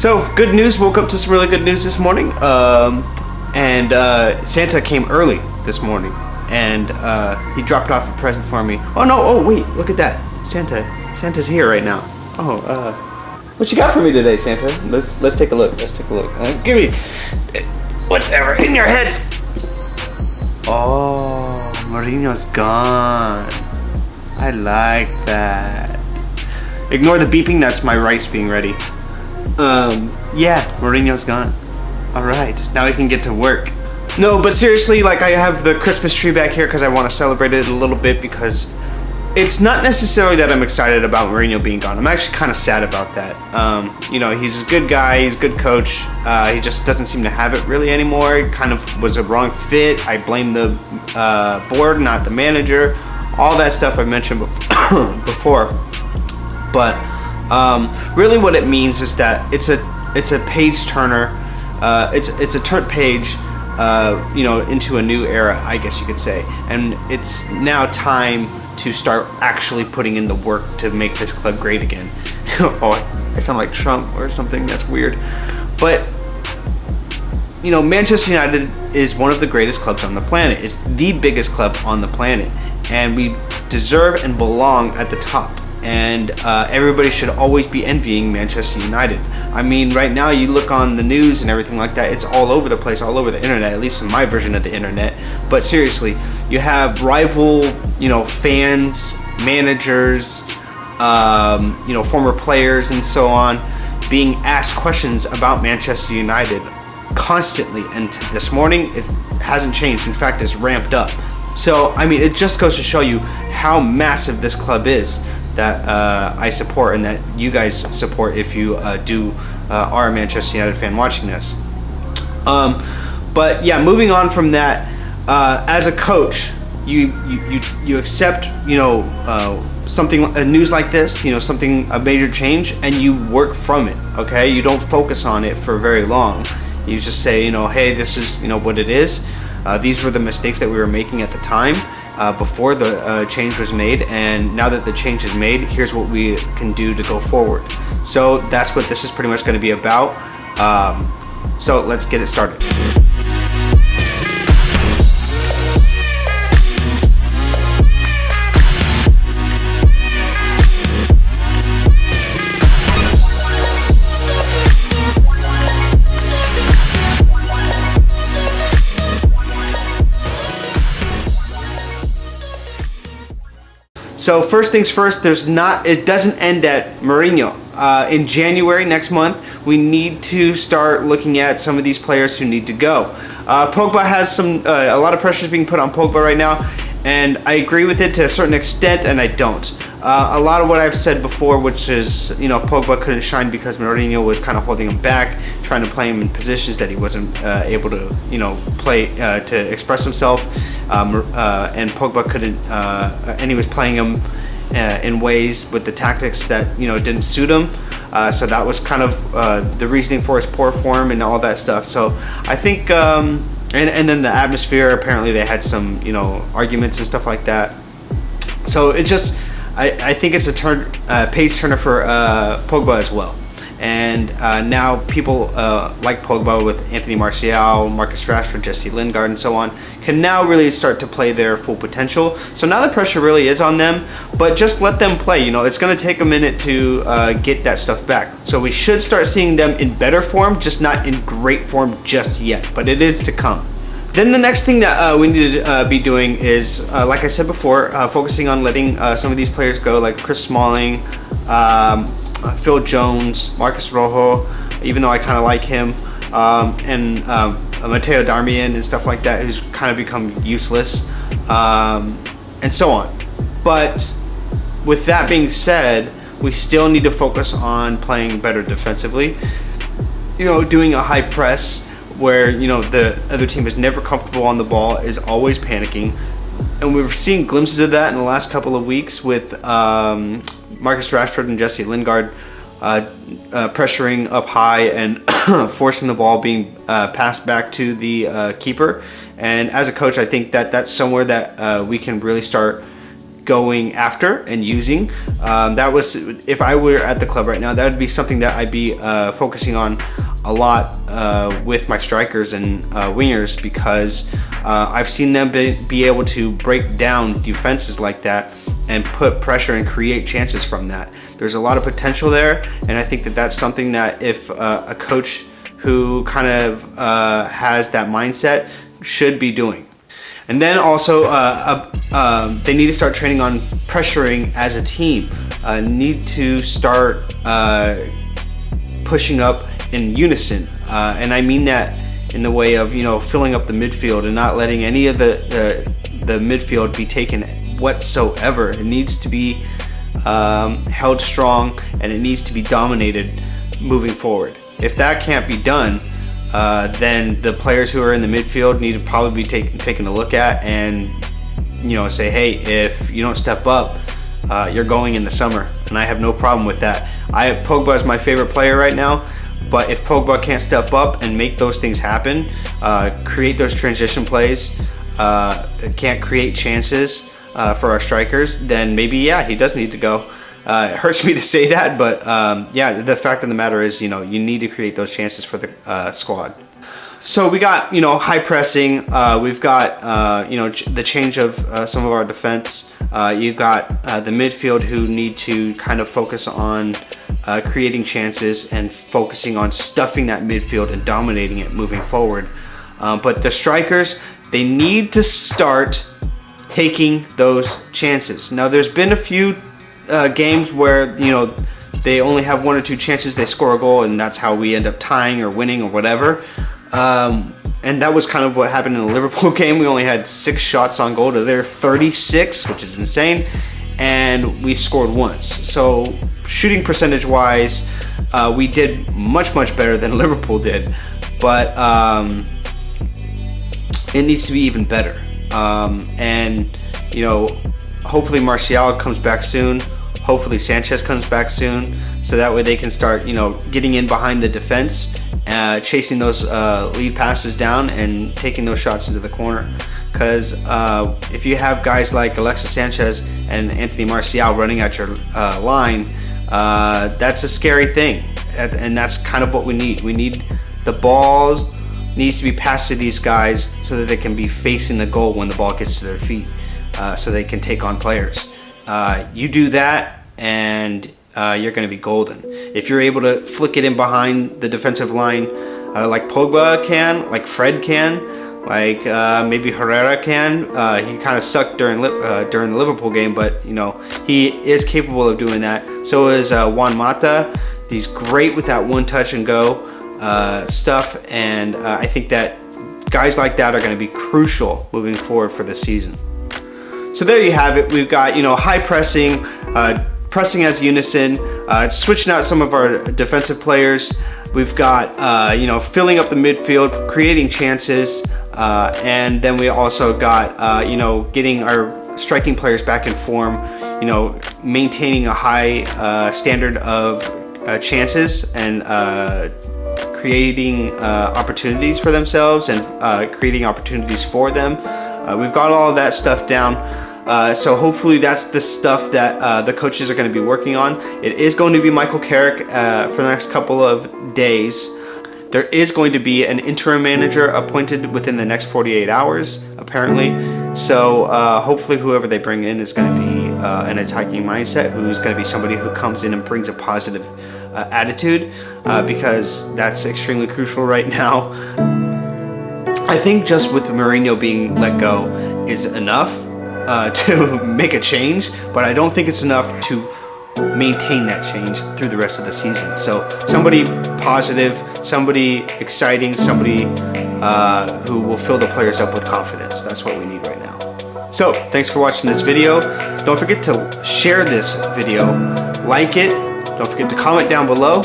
So, good news. Woke up to some really good news this morning. And Santa came early this morning. And he dropped off a present for me. Oh, no. Oh, wait. Look at that. Santa's here right now. Oh, what you got for me today, Santa? Let's take a look. Give me whatever in your head. Oh, Mourinho's gone. I like that. Ignore the beeping. That's my rice being ready. Yeah, Mourinho's gone. All right, now we can get to work. No, but seriously, like, I have the Christmas tree back here because I want to celebrate it a little bit, because it's not necessarily that I'm excited about Mourinho being gone. I'm actually kind of sad about that. You know, he's a good guy, he's a good coach. He just doesn't seem to have it really anymore. It kind of was a wrong fit. I blame the board, not the manager. All that stuff I mentioned before. But really what it means is that it's a page turner. It's a turn page, you know, into a new era, I guess you could say. And it's now time to start actually putting in the work to make this club great again. Oh, I sound like Trump or something. That's weird. But, you know, Manchester United is one of the greatest clubs on the planet. It's the biggest club on the planet. And we deserve and belong at the top. And everybody should always be envying Manchester United. I mean, right now you look on the news and everything like that, it's all over the place, all over the internet, at least in my version of the internet. But seriously, you have rival, you know, fans, managers, you know, former players and so on, being asked questions about Manchester United constantly. And this morning, it hasn't changed. In fact, it's ramped up. So, I mean, it just goes to show you how massive this club is that I support, and that you guys support if you are a Manchester United fan watching this. But yeah, moving on from that, as a coach, you accept, you know, news like this, you know, a major change, and you work from it. Okay, you don't focus on it for very long. You just say, you know, hey, this is, you know, what it is. These were the mistakes that we were making at the time. Before the change was made, and now that the change is made, here's what we can do to go forward. So that's what this is pretty much going to be about. So let's get it started. So first things first, it doesn't end at Mourinho. In January next month, we need to start looking at some of these players who need to go. Pogba has a lot of pressure is being put on Pogba right now, and I agree with it to a certain extent, and I don't. A lot of what I've said before, which is, you know, Pogba couldn't shine because Mourinho was kind of holding him back, trying to play him in positions that he wasn't able to, you know, play to express himself. And Pogba couldn't, and he was playing him in ways with the tactics that, you know, didn't suit him. So that was kind of the reasoning for his poor form and all that stuff. So I think, and then the atmosphere, apparently they had some, you know, arguments and stuff like that. So it just, I think it's a page turner for Pogba as well. And now people like Pogba with Anthony Martial, Marcus Rashford, Jesse Lingard, and so on can now really start to play their full potential. So now the pressure really is on them, but just let them play. You know, it's going to take a minute to get that stuff back. So we should start seeing them in better form, just not in great form just yet, but it is to come. Then the next thing that we need to be doing is, like I said before, focusing on letting some of these players go, like Chris Smalling, Phil Jones, Marcus Rojo, even though I kind of like him, and Matteo Darmian and stuff like that, who's kind of become useless, and so on. But with that being said, we still need to focus on playing better defensively. You know, doing a high press where, you know, the other team is never comfortable on the ball, is always panicking. And we've seen glimpses of that in the last couple of weeks with Marcus Rashford and Jesse Lingard pressuring up high and forcing the ball being passed back to the keeper. And as a coach, I think that that's somewhere that we can really start going after and using. That was, if I were at the club right now, that would be something that I'd be focusing on a lot with my strikers and wingers, because I've seen them be able to break down defenses like that and put pressure and create chances from that. There's a lot of potential there, and I think that that's something that if a coach who kind of has that mindset should be doing. And then also they need to start training on pressuring as a team. Need to start pushing up in unison, and I mean that in the way of, you know, filling up the midfield and not letting any of the midfield be taken whatsoever. It needs to be held strong, and it needs to be dominated moving forward. If that can't be done, then the players who are in the midfield need to probably be taken a look at, and, you know, say, hey, if you don't step up, you're going in the summer. And I have no problem with that. Pogba is my favorite player right now, but if Pogba can't step up and make those things happen, create those transition plays, can't create chances for our strikers, then maybe, yeah, he does need to go. It hurts me to say that, but yeah, the fact of the matter is, you know, you need to create those chances for the squad. So we got, you know, high pressing. We've got, you know, the change of some of our defense. You've got the midfield who need to kind of focus on creating chances and focusing on stuffing that midfield and dominating it moving forward. But the strikers, they need to start taking those chances. Now, there's been a few games where, you know, they only have 1 or 2 chances, they score a goal, and that's how we end up tying or winning or whatever. And that was kind of what happened in the Liverpool game. We only had 6 shots on goal to their 36, which is insane, and we scored once. So shooting percentage wise, we did much better than Liverpool did, but it needs to be even better. And, you know, hopefully Martial comes back soon. Hopefully Sanchez comes back soon, so that way they can start, you know, getting in behind the defense, chasing those lead passes down and taking those shots into the corner. Because if you have guys like Alexis Sanchez and Anthony Martial running at your line, that's a scary thing, and that's kind of what we need. We need the balls needs to be passed to these guys so that they can be facing the goal when the ball gets to their feet, so they can take on players. You do that, and you're going to be golden. If you're able to flick it in behind the defensive line, like Pogba can, like Fred can, like maybe Herrera can. He kind of sucked during the Liverpool game, but, you know, he is capable of doing that. So is Juan Mata. He's great with that one touch and go stuff, and I think that guys like that are going to be crucial moving forward for this season. So there you have it. We've got, you know, high pressing, pressing as unison, switching out some of our defensive players. We've got, you know, filling up the midfield, creating chances, and then we also got, you know, getting our striking players back in form, you know, maintaining a high standard of chances and creating opportunities for themselves and creating opportunities for them. We've got all of that stuff down. So hopefully that's the stuff that the coaches are going to be working on. It is going to be Michael Carrick for the next couple of days. There is going to be an interim manager appointed within the next 48 hours, apparently. So hopefully whoever they bring in is going to be an attacking mindset, who's going to be somebody who comes in and brings a positive attitude, because that's extremely crucial right now. I think just with Mourinho being let go is enough to make a change, but I don't think it's enough to maintain that change through the rest of the season. So somebody positive, somebody exciting, somebody who will fill the players up with confidence. That's what we need right now. So thanks for watching this video. Don't forget to share this video, like it, don't forget to comment down below,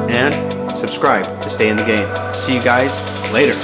and subscribe to stay in the game. See you guys later.